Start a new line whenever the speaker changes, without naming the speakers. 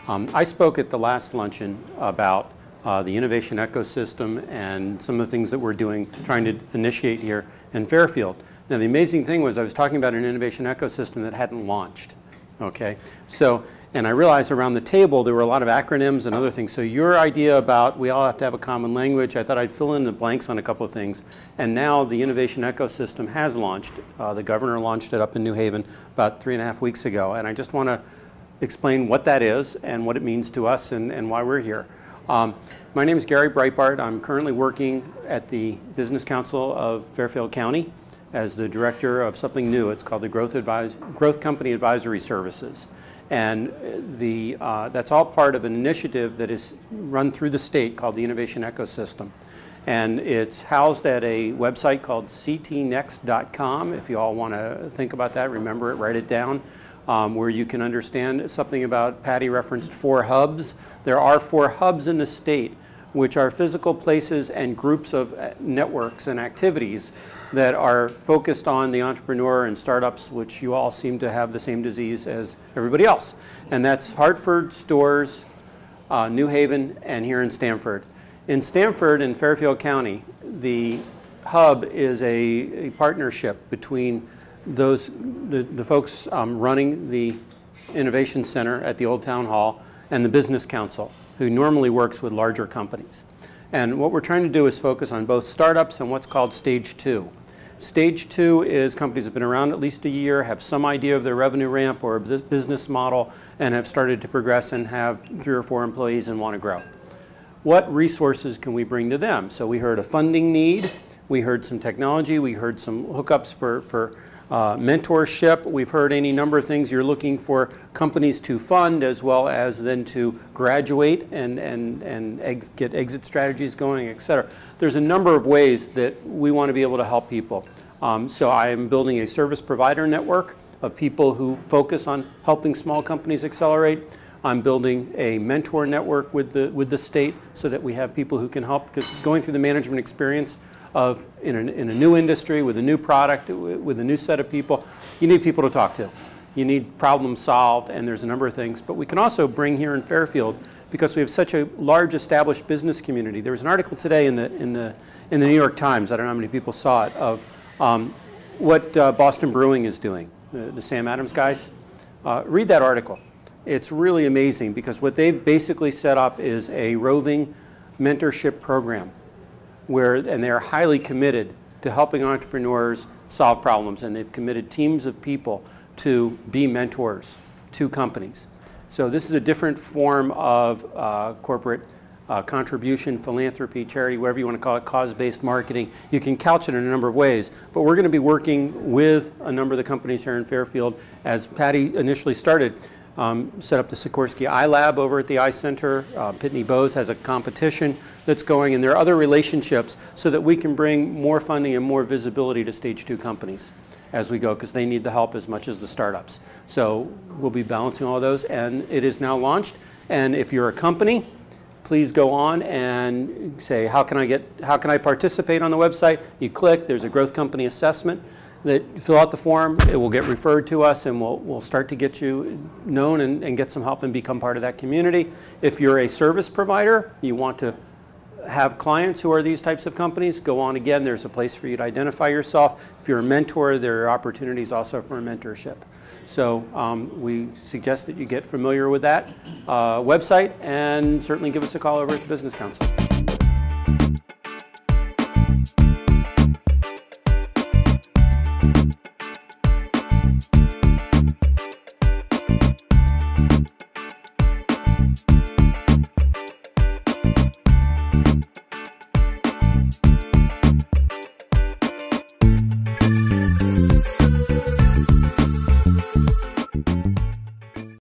I spoke at the last luncheon about the innovation ecosystem and some of the things that we're doing, trying to initiate here in Fairfield. Now, the amazing thing was I was talking about an innovation ecosystem that hadn't launched. Okay, so, and I realized around the table there were a lot of acronyms and other things. So your idea about we all have to have a common language, I thought I'd fill in the blanks on a couple of things. And now the innovation ecosystem has launched. The governor launched it up in New Haven about 3.5 weeks ago. And I just want to explain what that is and what it means to us and why we're here. My name is Gary Breitbart. I'm currently working at the Business Council of Fairfield County as the director of something new. It's called the Growth Company Advisory Services. And that's all part of an initiative that is run through the state called the Innovation Ecosystem. And it's housed at a website called ctnext.com. If you all want to think about that, remember it, write it down. Where you can understand something about Patty referenced 4 hubs. There are 4 hubs in the state, which are physical places and groups of networks and activities that are focused on the entrepreneur and startups, which you all seem to have the same disease as everybody else. And that's Hartford, Storrs, New Haven, and here in Stamford. In Stamford in Fairfield County, the hub is a partnership between the folks running the Innovation Center at the Old Town Hall and the Business Council, who normally works with larger companies. And what we're trying to do is focus on both startups and what's called Stage 2. Stage 2 is companies that have been around at least a year, have some idea of their revenue ramp or business model, and have started to progress and have 3 or 4 employees and want to grow. What resources can we bring to them? So we heard a funding need, we heard some technology, we heard some hookups for mentorship. We've heard any number of things. You're looking for companies to fund as well as then to graduate and get exit strategies going, et cetera. There's a number of ways that we want to be able to help people. So I am building a service provider network of people who focus on helping small companies accelerate. I'm building a mentor network with the state so that we have people who can help, because going through the management experience in a new industry, with a new product, with a new set of people, you need people to talk to. You need problems solved, and there's a number of things. But we can also bring here in Fairfield, because we have such a large established business community. There was an article today in the New York Times, I don't know how many people saw it, of what Boston Brewing is doing, the Sam Adams guys. Read that article. It's really amazing, because what they've basically set up is a roving mentorship program, and they are highly committed to helping entrepreneurs solve problems, and they've committed teams of people to be mentors to companies. So this is a different form of corporate contribution, philanthropy, charity, whatever you want to call it, cause-based marketing. You can couch it in a number of ways, but we're going to be working with a number of the companies here in Fairfield. As Patty initially started, set up the Sikorsky iLab over at the iCenter. Pitney Bowes has a competition that's going, and there are other relationships so that we can bring more funding and more visibility to Stage 2 companies as we go, because they need the help as much as the startups. So we'll be balancing all of those, and it is now launched. And if you're a company, please go on and say, how can I participate on the website? You click, there's a growth company assessment. That you fill out the form, it will get referred to us, and we'll start to get you known and get some help and become part of that community. If you're a service provider, you want to have clients who are these types of companies, go on again. There's a place for you to identify yourself. If you're a mentor, there are opportunities also for a mentorship. So we suggest that you get familiar with that website, and certainly give us a call over at the Business Council.